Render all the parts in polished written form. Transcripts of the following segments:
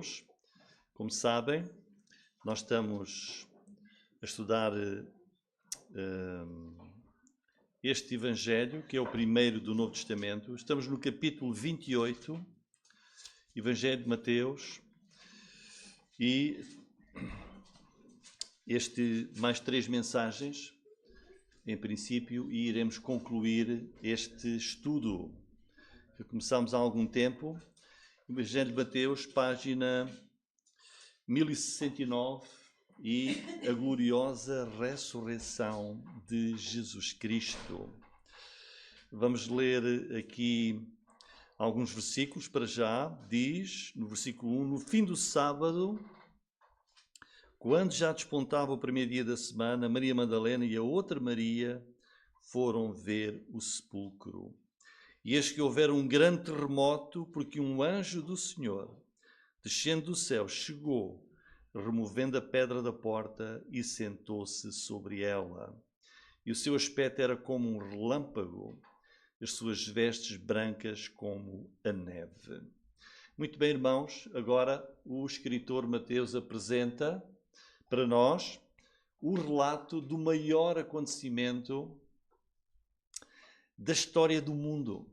Mateus. Como sabem, nós estamos a estudar este Evangelho, que é o primeiro do Novo Testamento. Estamos no capítulo 28, Evangelho de Mateus, e mais 3 mensagens, em princípio, e iremos concluir este estudo que começámos há algum tempo. Evangelho de Mateus, página 1069, e a gloriosa ressurreição de Jesus Cristo. Vamos ler aqui alguns versículos para já. Diz, no versículo 1, no fim do sábado, quando já despontava o primeiro dia da semana, Maria Madalena e a outra Maria foram ver o sepulcro. E eis que houvera um grande terremoto, porque um anjo do Senhor, descendo do céu, chegou, removendo a pedra da porta, e sentou-se sobre ela. E o seu aspecto era como um relâmpago, as suas vestes brancas como a neve. Muito bem, irmãos, agora o escritor Mateus apresenta para nós o relato do maior acontecimento da história do mundo.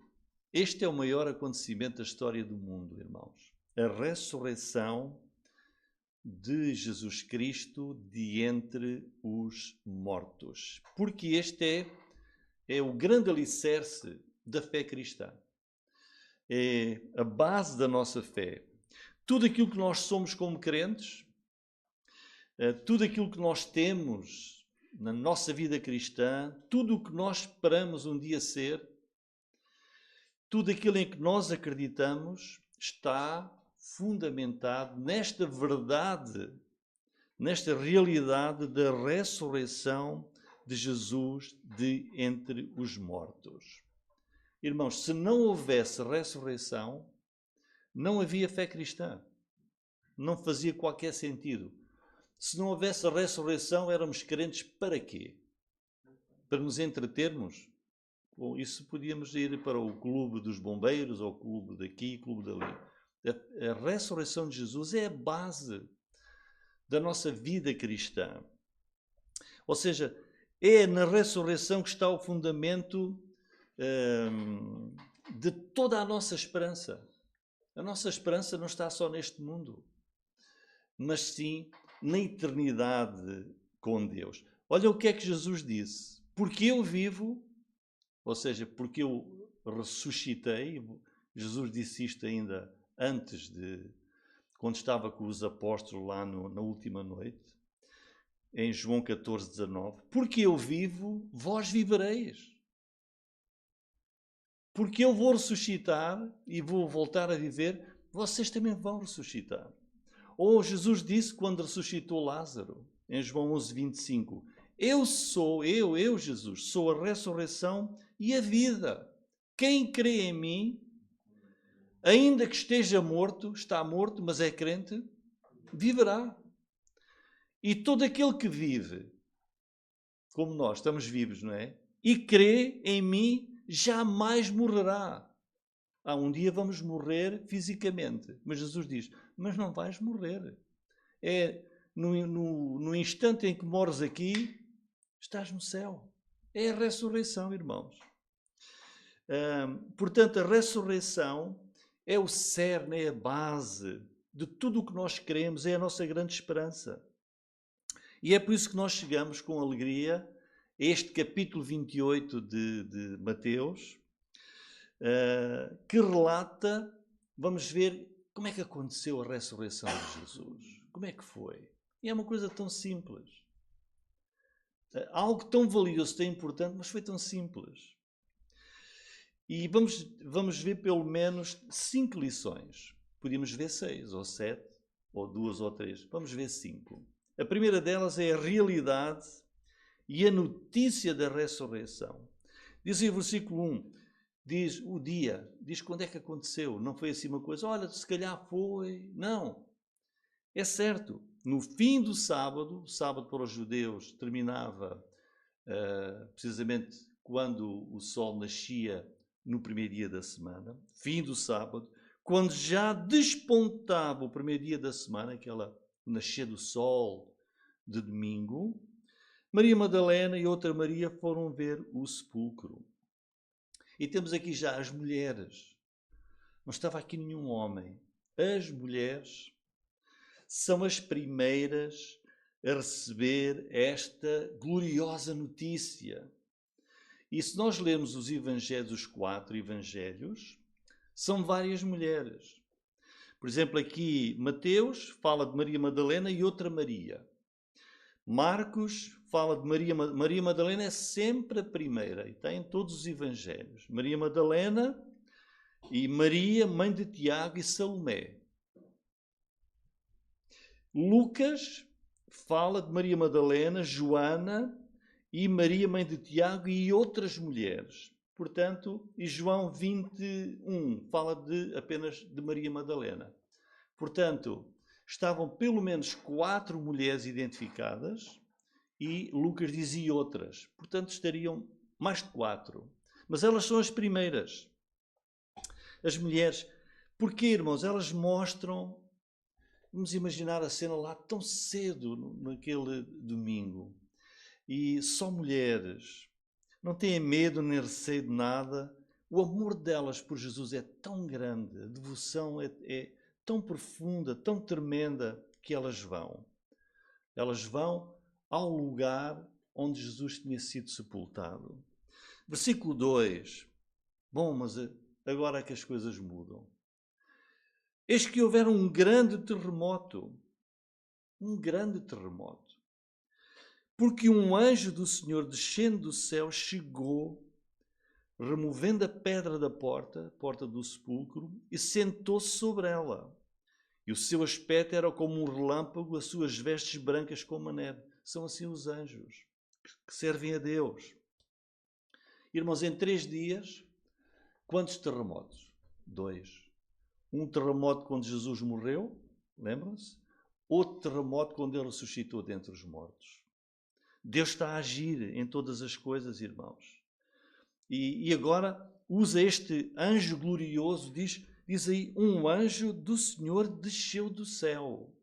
Este é o maior acontecimento da história do mundo, irmãos. A ressurreição de Jesus Cristo de entre os mortos. Porque este é o grande alicerce da fé cristã. É a base da nossa fé. Tudo aquilo que nós somos como crentes, tudo aquilo que nós temos na nossa vida cristã, tudo o que nós esperamos um dia ser, tudo aquilo em que nós acreditamos está fundamentado nesta verdade, nesta realidade da ressurreição de Jesus de entre os mortos. Irmãos, se não houvesse ressurreição, não havia fé cristã. Não fazia qualquer sentido. Se não houvesse a ressurreição, éramos crentes para quê? Para nos entretermos? Bom, isso podíamos ir para o clube dos bombeiros, ou o clube daqui, clube dali. A ressurreição de Jesus é a base da nossa vida cristã. Ou seja, é na ressurreição que está o fundamento de toda a nossa esperança. A nossa esperança não está só neste mundo, mas sim na eternidade com Deus. Olha o que é que Jesus disse. Porque eu vivo, ou seja, porque eu ressuscitei. Jesus disse isto ainda antes quando estava com os apóstolos lá na última noite, em João 14, 19. Porque eu vivo, vós vivereis. Porque eu vou ressuscitar e vou voltar a viver, vocês também vão ressuscitar. Ou Jesus disse quando ressuscitou Lázaro, em João 11, 25. Eu, Jesus, sou a ressurreição e a vida. Quem crê em mim, ainda que esteja morto, está morto, mas é crente, viverá. E todo aquele que vive, como nós, estamos vivos, não é? E crê em mim, jamais morrerá. Um dia vamos morrer fisicamente, mas Jesus diz, mas não vais morrer. É no instante em que morres aqui, estás no céu. É a ressurreição, irmãos. Portanto, a ressurreição é o cerne, é a base de tudo o que nós queremos, é a nossa grande esperança. E é por isso que nós chegamos com alegria a este capítulo 28 de Mateus, que relata, vamos ver como é que aconteceu a ressurreição de Jesus. Como é que foi? E é uma coisa tão simples. Algo tão valioso, tão importante, mas foi tão simples. E vamos ver pelo menos 5 lições. Podíamos ver 6, ou 7, ou 2 ou 3. Vamos ver 5. A primeira delas é a realidade e a notícia da ressurreição. Diz aí o versículo 1, diz o dia, diz quando é que aconteceu. Não foi assim uma coisa, olha, se calhar foi. Não. É certo, no fim do sábado, o sábado para os judeus terminava precisamente quando o sol nascia no primeiro dia da semana, fim do sábado, quando já despontava o primeiro dia da semana, aquela nascer do sol de domingo, Maria Madalena e outra Maria foram ver o sepulcro. E temos aqui já as mulheres. Não estava aqui nenhum homem. As mulheres são as primeiras a receber esta gloriosa notícia. E se nós lermos os evangelhos, os 4 evangelhos, são várias mulheres. Por exemplo, aqui Mateus fala de Maria Madalena e outra Maria. Marcos fala de Maria Madalena, é sempre a primeira, e está em todos os evangelhos. Maria Madalena e Maria, mãe de Tiago e Salomé. Lucas fala de Maria Madalena, Joana e Maria, mãe de Tiago e outras mulheres. Portanto, e João 21 fala apenas de Maria Madalena. Portanto, estavam pelo menos 4 mulheres identificadas e Lucas dizia outras. Portanto, estariam mais de 4. Mas elas são as primeiras. As mulheres. Porquê, irmãos? Elas mostram. Vamos imaginar a cena lá tão cedo, naquele domingo. E só mulheres. Não têm medo nem receio de nada. O amor delas por Jesus é tão grande. A devoção é tão profunda, tão tremenda, que elas vão. Elas vão ao lugar onde Jesus tinha sido sepultado. Versículo 2. Bom, mas agora é que as coisas mudam. Eis que houvera um grande terremoto. Um grande terremoto. Porque um anjo do Senhor, descendo do céu, chegou, removendo a pedra da porta do sepulcro, e sentou-se sobre ela. E o seu aspecto era como um relâmpago, as suas vestes brancas como a neve. São assim os anjos que servem a Deus. Irmãos, em 3 dias, quantos terremotos? 2. Um terremoto quando Jesus morreu, lembram-se? Outro terremoto quando ele ressuscitou dentre os mortos. Deus está a agir em todas as coisas, irmãos. E agora usa este anjo glorioso, diz aí, um anjo do Senhor desceu do céu.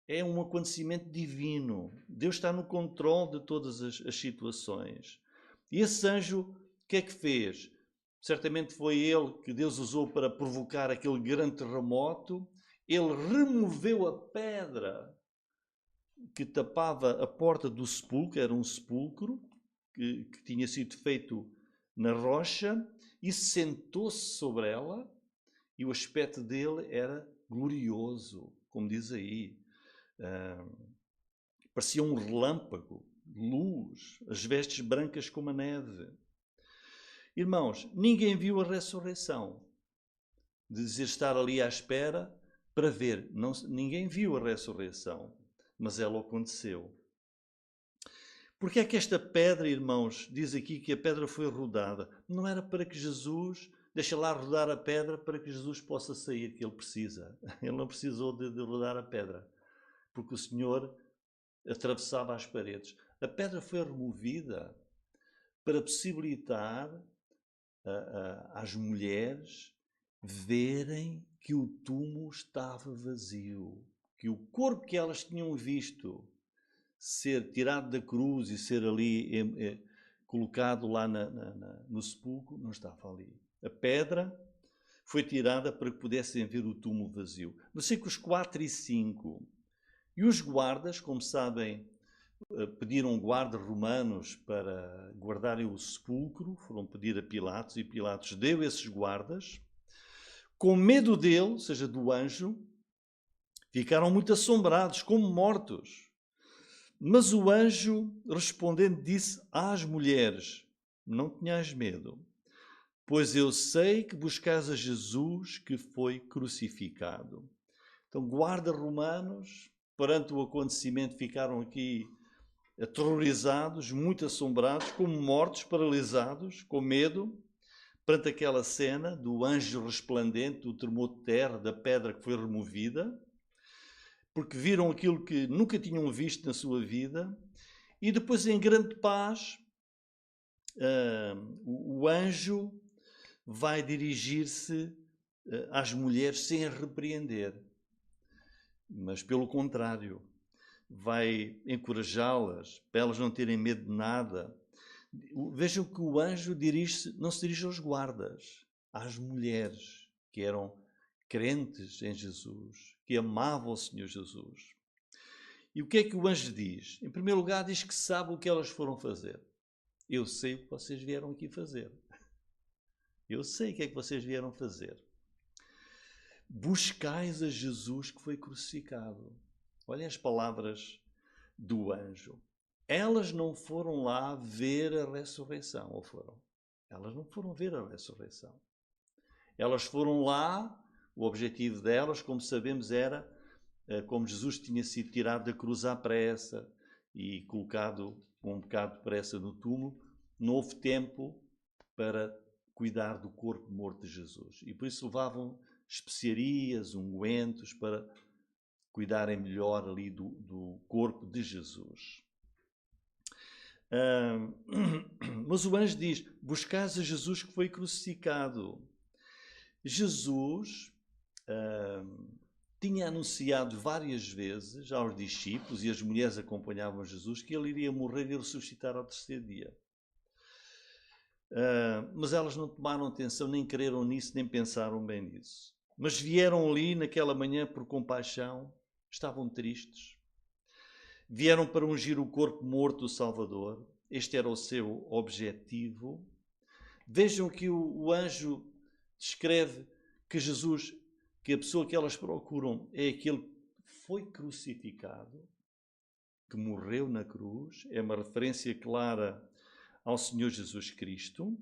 É um acontecimento divino. Deus está no controle de todas as situações. E esse anjo, o que é que fez? Certamente foi ele que Deus usou para provocar aquele grande terremoto. Ele removeu a pedra que tapava a porta do sepulcro, era um sepulcro que tinha sido feito na rocha, e sentou-se sobre ela, e o aspecto dele era glorioso, como diz aí. Parecia um relâmpago, luz, as vestes brancas como a neve. Irmãos, ninguém viu a ressurreição. De dizer estar ali à espera para ver. Ninguém viu a ressurreição, mas ela aconteceu. Porque é que esta pedra, irmãos, diz aqui que a pedra foi rodada? Não era para que Jesus, deixa lá rodar a pedra para que Jesus possa sair, que ele precisa. Ele não precisou de rodar a pedra, porque o Senhor atravessava as paredes. A pedra foi removida para possibilitar às mulheres verem que o túmulo estava vazio, que o corpo que elas tinham visto ser tirado da cruz e ser ali colocado lá no sepulcro, não estava ali. A pedra foi tirada para que pudessem ver o túmulo vazio. Versículos 4 e 5. E os guardas, como sabem, pediram guardas romanos para guardarem o sepulcro, foram pedir a Pilatos, e Pilatos deu esses guardas. Com medo dele, ou seja, do anjo, ficaram muito assombrados, como mortos. Mas o anjo, respondendo, disse às mulheres: não tenhais medo, pois eu sei que buscais a Jesus que foi crucificado. Então, guardas romanos, perante o acontecimento, ficaram aqui aterrorizados, muito assombrados, como mortos, paralisados, com medo, perante aquela cena do anjo resplendente, do tremor de terra, da pedra que foi removida, porque viram aquilo que nunca tinham visto na sua vida, e depois, em grande paz, o anjo vai dirigir-se às mulheres sem as repreender, mas pelo contrário, vai encorajá-las para elas não terem medo de nada. Vejam que o anjo não se dirige aos guardas, às mulheres que eram crentes em Jesus, que amavam o Senhor Jesus. E o que é que o anjo diz? Em primeiro lugar, diz que sabe o que elas foram fazer. Eu sei o que vocês vieram aqui fazer. Eu sei o que é que vocês vieram fazer. Buscais a Jesus que foi crucificado. Olhem as palavras do anjo. Elas não foram lá ver a ressurreição, ou foram? Elas não foram ver a ressurreição. Elas foram lá, o objetivo delas, como sabemos, era, como Jesus tinha sido tirado da cruz à pressa e colocado um bocado de pressa no túmulo, não houve tempo para cuidar do corpo morto de Jesus. E por isso levavam especiarias, ungüentos, para cuidarem melhor ali do corpo de Jesus. Mas o anjo diz, buscais a Jesus que foi crucificado. Jesus tinha anunciado várias vezes aos discípulos, e as mulheres acompanhavam Jesus, que ele iria morrer e ressuscitar ao terceiro dia. Mas elas não tomaram atenção, nem creram nisso, nem pensaram bem nisso. Mas vieram ali naquela manhã por compaixão, estavam tristes. Vieram para ungir o corpo morto do Salvador. Este era o seu objetivo. Vejam que o anjo descreve que Jesus, que a pessoa que elas procuram é aquele que foi crucificado, que morreu na cruz. É uma referência clara ao Senhor Jesus Cristo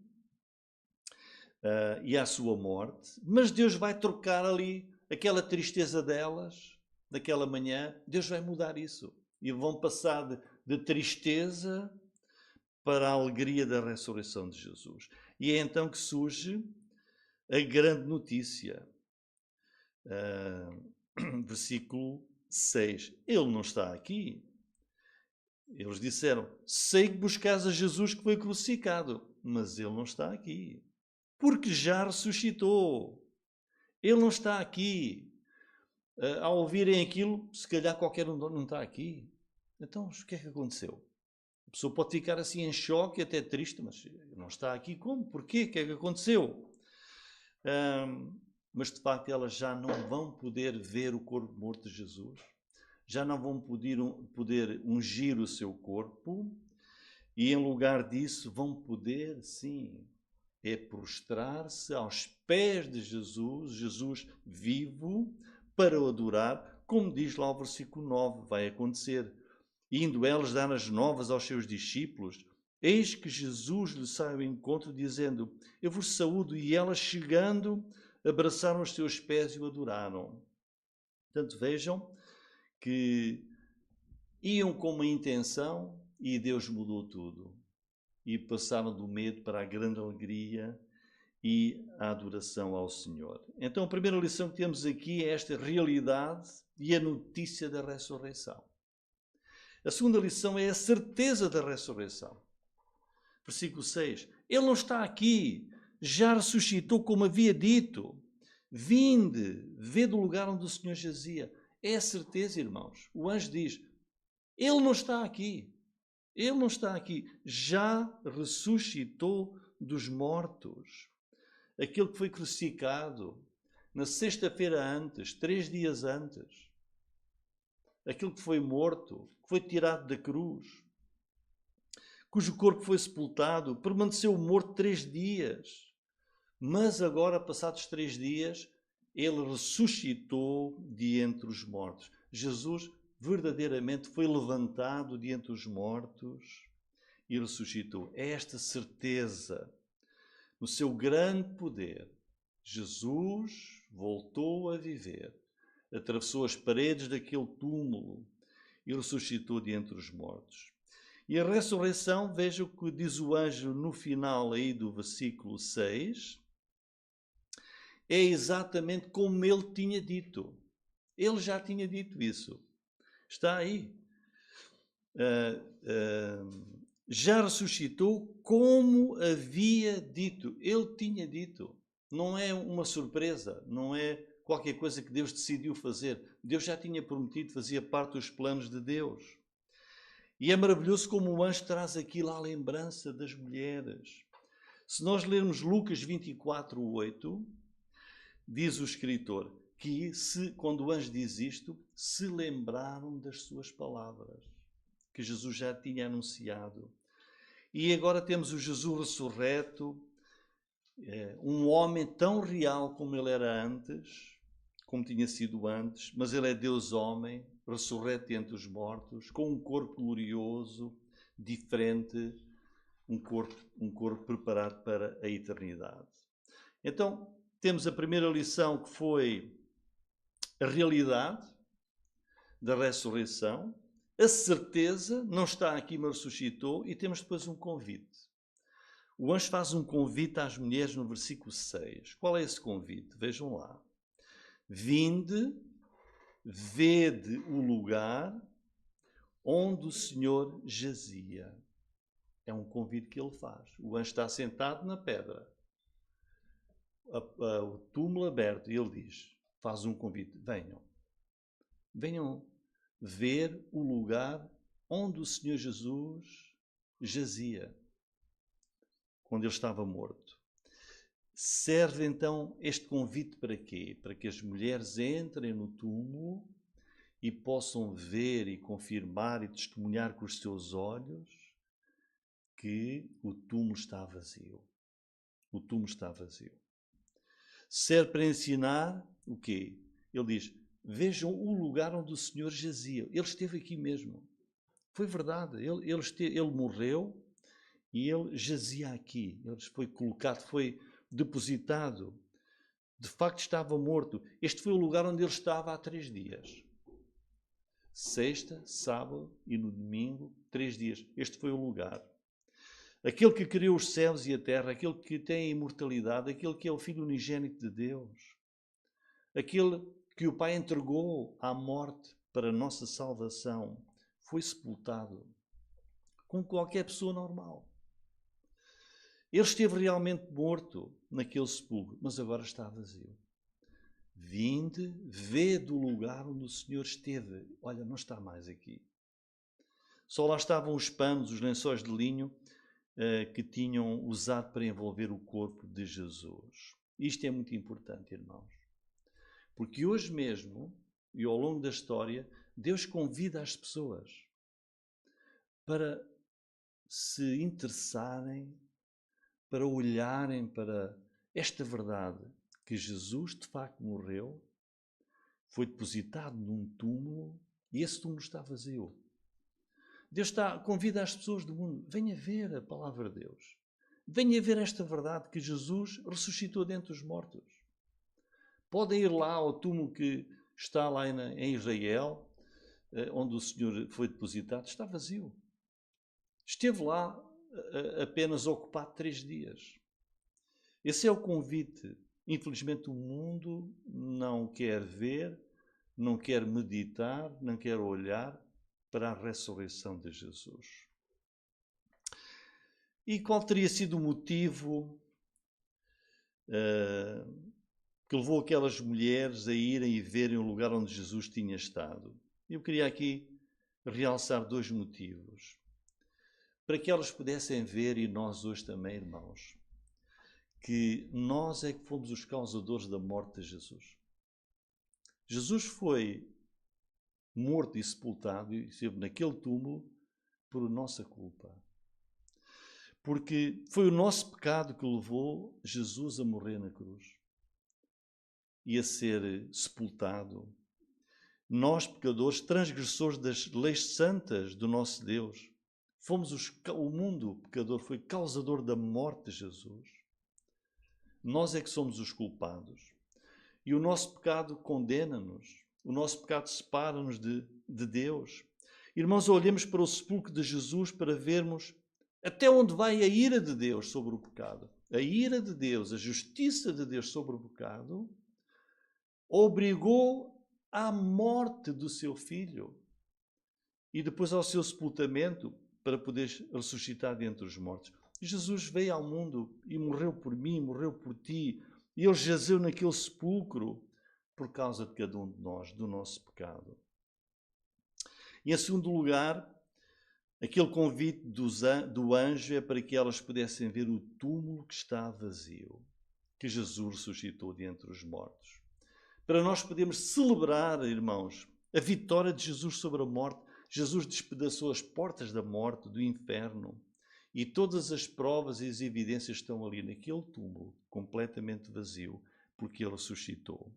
e à sua morte. Mas Deus vai trocar ali aquela tristeza delas, naquela manhã. Deus vai mudar isso. E vão passar de tristeza para a alegria da ressurreição de Jesus. E é então que surge a grande notícia. Versículo 6. Ele não está aqui. Eles disseram, sei que buscais a Jesus que foi crucificado, mas ele não está aqui. Porque já ressuscitou. Ele não está aqui. Ao ouvirem aquilo, se calhar qualquer um não está aqui. Então, o que é que aconteceu? A pessoa pode ficar assim em choque, até triste, mas não está aqui como? Porquê? O que é que aconteceu? Mas de facto elas já não vão poder ver o corpo morto de Jesus, já não vão poder ungir o seu corpo, e em lugar disso vão poder, sim, prostrar-se aos pés de Jesus, Jesus vivo, para o adorar, como diz lá o versículo 9, vai acontecer. Indo elas dar as novas aos seus discípulos, eis que Jesus lhe sai ao encontro, dizendo, eu vos saúdo, e elas, chegando, abraçaram os seus pés e o adoraram. Portanto, vejam que iam com uma intenção e Deus mudou tudo. E passaram do medo para a grande alegria e a adoração ao Senhor. Então, a primeira lição que temos aqui é esta realidade e a notícia da ressurreição. A segunda lição é a certeza da ressurreição. Versículo 6. Ele não está aqui, já ressuscitou como havia dito. Vinde, vê do lugar onde o Senhor jazia. É a certeza, irmãos. O anjo diz, ele não está aqui. Ele não está aqui. Já ressuscitou dos mortos. Aquele que foi crucificado na sexta-feira antes, 3 dias antes. Aquele que foi morto, que foi tirado da cruz, cujo corpo foi sepultado, permaneceu morto 3 dias. Mas agora, passados 3 dias, ele ressuscitou de entre os mortos. Jesus verdadeiramente foi levantado de entre os mortos e ressuscitou. É esta certeza, no seu grande poder, Jesus voltou a viver, atravessou as paredes daquele túmulo e ressuscitou de entre os mortos. E a ressurreição, veja o que diz o anjo no final aí do versículo 6, é exatamente como ele tinha dito. Ele já tinha dito isso. Está aí. Já ressuscitou como havia dito. Ele tinha dito. Não é uma surpresa, não é qualquer coisa que Deus decidiu fazer. Deus já tinha prometido, fazia parte dos planos de Deus. E é maravilhoso como o anjo traz aquilo à lembrança das mulheres. Se nós lermos Lucas 24:8, diz o escritor que quando o anjo diz isto, se lembraram das suas palavras, que Jesus já tinha anunciado. E agora temos o Jesus ressurreto, um homem tão real como ele era antes, como tinha sido antes, mas ele é Deus homem, ressurreto entre os mortos, com um corpo glorioso, diferente, um corpo preparado para a eternidade. Então, temos a primeira lição, que foi a realidade da ressurreição, a certeza, não está aqui, mas ressuscitou, e temos depois um convite. O anjo faz um convite às mulheres no versículo 6. Qual é esse convite? Vejam lá. Vinde, vede o lugar onde o Senhor jazia. É um convite que ele faz. O anjo está sentado na pedra, o túmulo aberto, e ele diz, faz um convite. Venham ver o lugar onde o Senhor Jesus jazia, quando ele estava morto. Serve então este convite para quê? Para que as mulheres entrem no túmulo e possam ver e confirmar e testemunhar com os seus olhos que o túmulo está vazio. O túmulo está vazio. Serve para ensinar o quê? Ele diz, vejam o lugar onde o Senhor jazia. Ele esteve aqui mesmo. Foi verdade. Ele morreu e ele jazia aqui. Ele foi colocado, foi depositado. De facto estava morto. Este foi o lugar onde ele estava há 3 dias. Sexta, sábado e no domingo, 3 dias. Este foi o lugar. Aquele que criou os céus e a terra, aquele que tem a imortalidade, aquele que é o Filho unigênito de Deus, aquele que o Pai entregou à morte para a nossa salvação, foi sepultado como qualquer pessoa normal. Ele esteve realmente morto naquele sepulcro, mas agora está vazio. Vinde, vê do lugar onde o Senhor esteve. Olha, não está mais aqui. Só lá estavam os panos, os lençóis de linho que tinham usado para envolver o corpo de Jesus. Isto é muito importante, irmãos. Porque hoje mesmo, e ao longo da história, Deus convida as pessoas para se interessarem, para olharem para esta verdade, que Jesus de facto morreu, foi depositado num túmulo e esse túmulo está vazio. Deus convida as pessoas do mundo, venha ver a palavra de Deus. Venha ver esta verdade, que Jesus ressuscitou dentre os mortos. Podem ir lá ao túmulo que está lá em Israel, onde o Senhor foi depositado, está vazio. Esteve lá apenas ocupado 3 dias. Esse é o convite. Infelizmente o mundo não quer ver, não quer meditar, não quer olhar para a ressurreição de Jesus. E qual teria sido o motivo que levou aquelas mulheres a irem e verem o lugar onde Jesus tinha estado? Eu queria aqui realçar 2 motivos, para que elas pudessem ver, e nós hoje também, irmãos, que nós é que fomos os causadores da morte de Jesus. Jesus foi morto e sepultado, e esteve naquele túmulo por nossa culpa. Porque foi o nosso pecado que levou Jesus a morrer na cruz e a ser sepultado. Nós, pecadores, transgressores das leis santas do nosso Deus, o mundo pecador foi causador da morte de Jesus. Nós é que somos os culpados. E o nosso pecado condena-nos. O nosso pecado separa-nos de Deus. Irmãos, olhemos para o sepulcro de Jesus para vermos até onde vai a ira de Deus sobre o pecado. A ira de Deus, a justiça de Deus sobre o pecado, obrigou à morte do seu filho e depois ao seu sepultamento para poder ressuscitar dentre os mortos. Jesus veio ao mundo e morreu por mim, morreu por ti, E ele jazeu naquele sepulcro por causa de cada um de nós, do nosso pecado. E em segundo lugar, aquele convite do anjo é para que elas pudessem ver o túmulo que está vazio, que Jesus ressuscitou de entre os mortos. Para nós podermos celebrar, irmãos, a vitória de Jesus sobre a morte. Jesus despedaçou as portas da morte, do inferno, e todas as provas e as evidências estão ali naquele túmulo, completamente vazio, porque ele ressuscitou.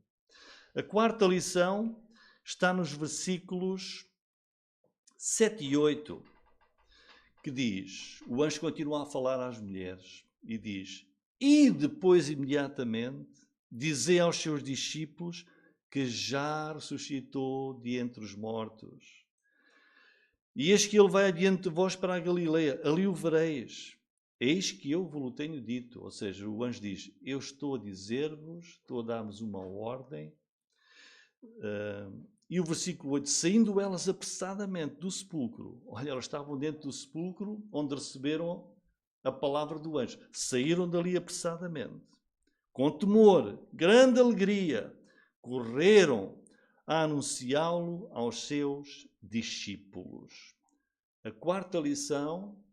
A quarta lição está nos versículos 7 e 8, que diz, o anjo continua a falar às mulheres e diz: e depois, imediatamente, dizei aos seus discípulos que já ressuscitou de entre os mortos. E eis que ele vai adiante de vós para a Galileia, ali o vereis. Eis que eu vos tenho dito. Ou seja, o anjo diz, eu estou a dizer-vos, estou a dar-vos uma ordem. E o versículo 8, saindo elas apressadamente do sepulcro. Olha, elas estavam dentro do sepulcro, onde receberam a palavra do anjo. Saíram dali apressadamente. Com temor, grande alegria, correram a anunciá-lo aos seus discípulos. A quarta lição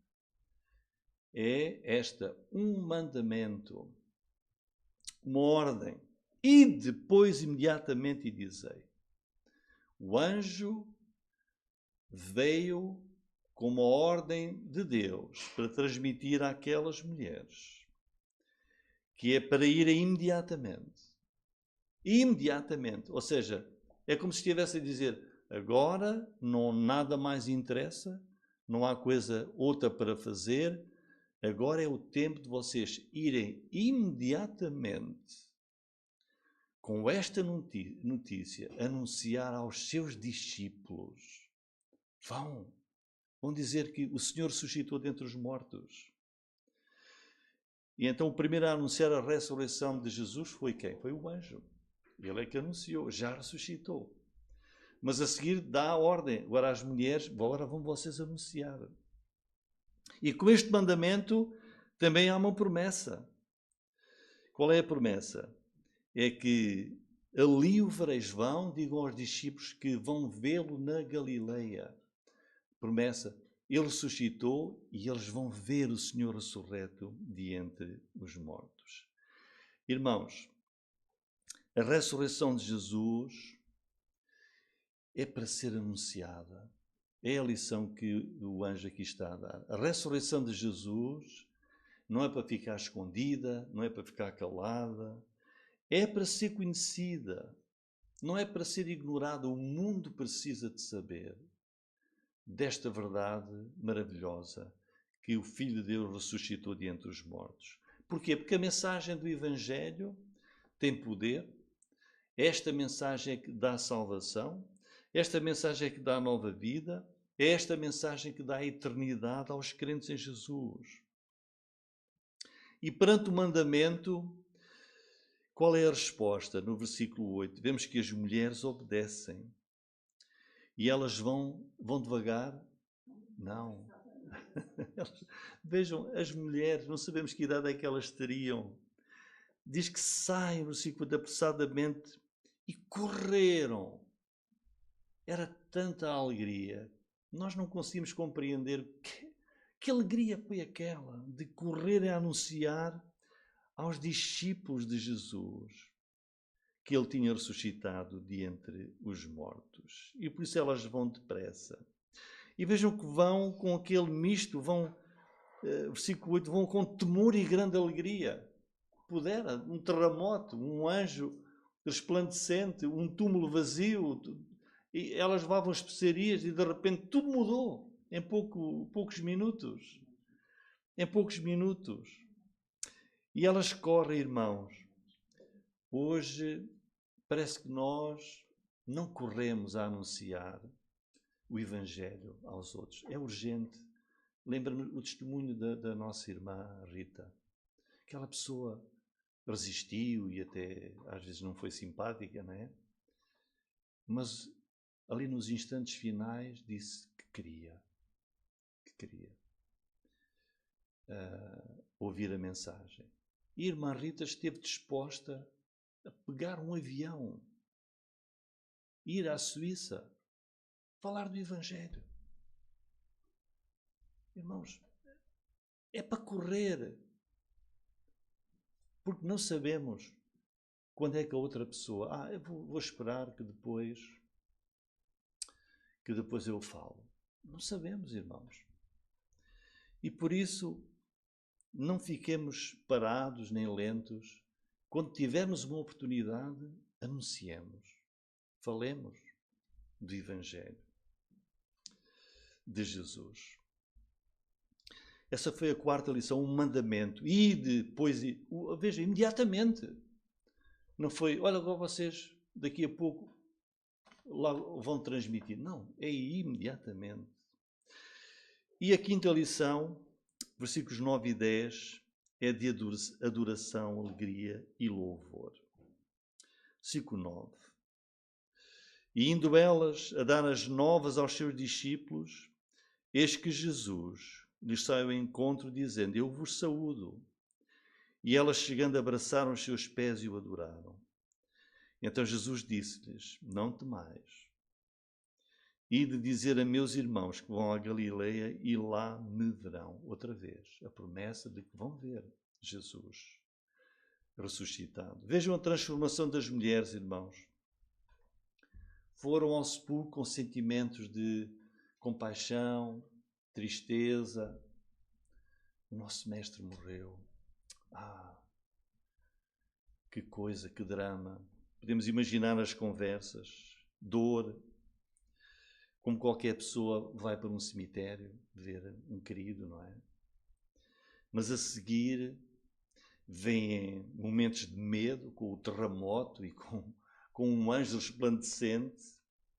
é esta, um mandamento, uma ordem. E depois, imediatamente, dizei. O anjo veio com uma ordem de Deus para transmitir àquelas mulheres, que é para irem imediatamente. Imediatamente. Ou seja, é como se estivesse a dizer, agora não nada mais interessa, não há coisa outra para fazer, agora é o tempo de vocês irem imediatamente com esta notícia anunciar aos seus discípulos. Vão dizer que o Senhor ressuscitou dentre os mortos. E então o primeiro a anunciar a ressurreição de Jesus foi quem? Foi o anjo. Ele é que anunciou, já ressuscitou. Mas a seguir dá a ordem, agora às mulheres, agora vão vocês anunciar. E com este mandamento também há uma promessa. Qual é a promessa? É que ali o vereis, digam aos discípulos que vão vê-lo na Galileia. Promessa, ele ressuscitou e eles vão ver o Senhor ressurreto de entre os mortos. Irmãos, a ressurreição de Jesus é para ser anunciada. É a lição que o anjo aqui está a dar. A ressurreição de Jesus não é para ficar escondida, não é para ficar calada, é para ser conhecida, não é para ser ignorada. O mundo precisa de saber desta verdade maravilhosa que o Filho de Deus ressuscitou de entre os mortos. Porquê? Porque a mensagem do Evangelho tem poder. Esta mensagem é que dá salvação, esta mensagem é que dá nova vida, é esta mensagem que dá eternidade aos crentes em Jesus. E perante o mandamento, qual é a resposta? No versículo 8, vemos que as mulheres obedecem. E elas vão devagar? Não. Vejam, as mulheres, não sabemos que idade é que elas teriam. Diz que saem, no versículo 8, apressadamente e correram. Era tanta alegria. Nós não conseguimos compreender que alegria foi aquela de correr a anunciar aos discípulos de Jesus que ele tinha ressuscitado de entre os mortos. E por isso elas vão depressa. E vejam que vão com aquele misto, versículo 8, vão com temor e grande alegria. Pudera, um terremoto, um anjo resplandecente, um túmulo vazio, e elas levavam especiarias e de repente tudo mudou em poucos minutos. Em poucos minutos. E elas correm, irmãos. Hoje parece que nós não corremos a anunciar o Evangelho aos outros. É urgente. Lembra-me o testemunho da nossa irmã Rita. Aquela pessoa resistiu e até às vezes não foi simpática, não é? Mas ali nos instantes finais disse que queria ouvir a mensagem. E a irmã Rita esteve disposta a pegar um avião, ir à Suíça, falar do Evangelho. Irmãos, é para correr. Porque não sabemos quando é que a outra pessoa... eu vou esperar que depois eu falo. Não sabemos, irmãos. E por isso, não fiquemos parados nem lentos. Quando tivermos uma oportunidade, anunciemos. Falemos do Evangelho de Jesus. Essa foi a quarta lição, um mandamento. E depois, veja, imediatamente. Não foi, olha, agora vocês daqui a pouco lá vão transmitir. Não, é imediatamente. E a quinta lição, versículos 9 e 10, é de adoração, alegria e louvor. Versículo 9. E indo elas a dar as novas aos seus discípulos, eis que Jesus lhes sai ao encontro, dizendo: eu vos saúdo. E elas, chegando, abraçaram os seus pés e o adoraram. Então Jesus disse-lhes: não temais. Ide dizer a meus irmãos que vão à Galileia e lá me verão. Outra vez, a promessa de que vão ver Jesus ressuscitado. Vejam a transformação das mulheres, irmãos. Foram ao sepulcro com sentimentos de compaixão, tristeza. O nosso mestre morreu. Que coisa, que drama. Podemos imaginar as conversas, dor, como qualquer pessoa vai para um cemitério ver um querido, não é? Mas a seguir vêm momentos de medo, com o terremoto e com um anjo resplandecente,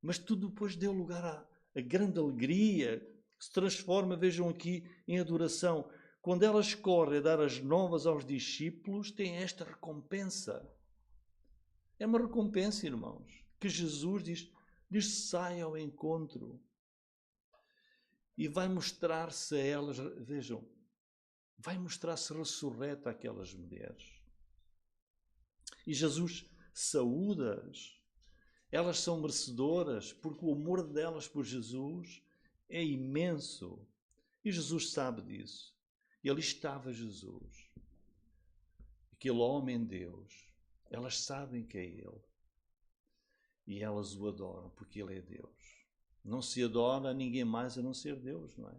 mas tudo depois deu lugar à grande alegria, que se transforma, vejam aqui, em adoração. Quando elas correm a dar as novas aos discípulos, tem esta recompensa. É uma recompensa, irmãos, que Jesus lhes sai ao encontro e vai mostrar-se a elas, vejam, vai mostrar-se ressurreta àquelas mulheres. E Jesus saúda-as. Elas são merecedoras, porque o amor delas por Jesus é imenso. E Jesus sabe disso. E ali estava Jesus, aquele homem Deus. Elas sabem que é Ele. E elas o adoram, porque Ele é Deus. Não se adora a ninguém mais a não ser Deus, não é?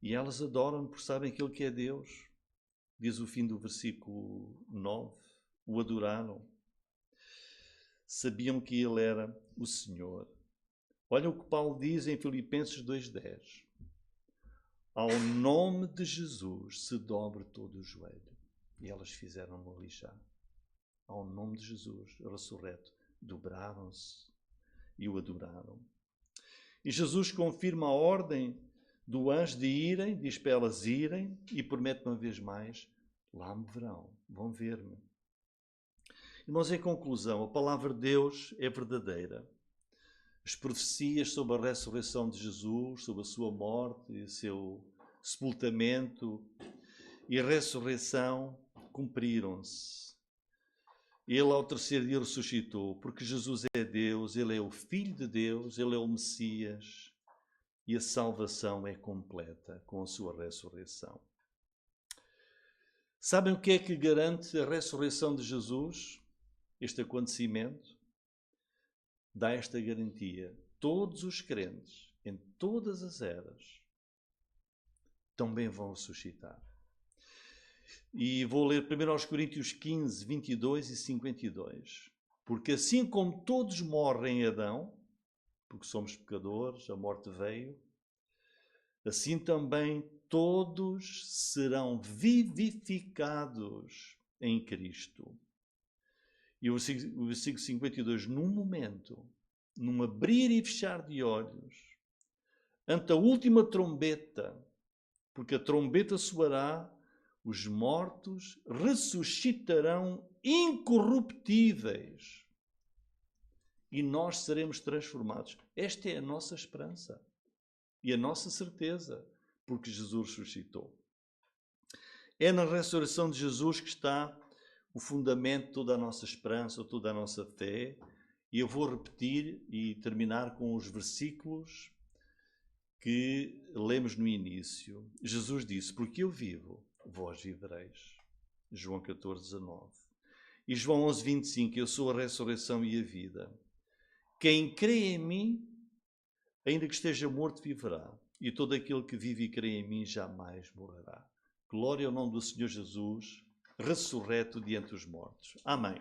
E elas adoram porque sabem que Ele que é Deus. Diz o fim do versículo 9. O adoraram. Sabiam que Ele era o Senhor. Olha o que Paulo diz em Filipenses 2:10. Ao nome de Jesus se dobre todo o joelho. E elas fizeram-no ali já. Ao nome de Jesus, ressurreto, dobraram-se e o adoraram. E Jesus confirma a ordem do anjo de irem, diz para elas irem, e promete uma vez mais: lá me verão, vão ver-me. Irmãos, em conclusão, a palavra de Deus é verdadeira. As profecias sobre a ressurreição de Jesus, sobre a sua morte e o seu sepultamento e ressurreição cumpriram-se. Ele ao terceiro dia ressuscitou, porque Jesus é Deus, Ele é o Filho de Deus, Ele é o Messias e a salvação é completa com a sua ressurreição. Sabem o que é que garante a ressurreição de Jesus? Este acontecimento dá esta garantia. Todos os crentes, em todas as eras, também vão ressuscitar. E vou ler 1 Coríntios 15, 22 e 52. Porque assim como todos morrem em Adão, porque somos pecadores, a morte veio, assim também todos serão vivificados em Cristo. E o versículo 52, num momento, num abrir e fechar de olhos, ante a última trombeta, porque a trombeta soará, os mortos ressuscitarão incorruptíveis e nós seremos transformados. Esta é a nossa esperança e a nossa certeza, porque Jesus ressuscitou. É na ressurreição de Jesus que está o fundamento de toda a nossa esperança, toda a nossa fé. E eu vou repetir e terminar com os versículos que lemos no início. Jesus disse: porque eu vivo, vós vivereis. João 14, 19. E João 11, 25. Eu sou a ressurreição e a vida. Quem crê em mim, ainda que esteja morto, viverá. E todo aquele que vive e crê em mim jamais morrerá. Glória ao nome do Senhor Jesus, ressurreto de entre os mortos. Amém.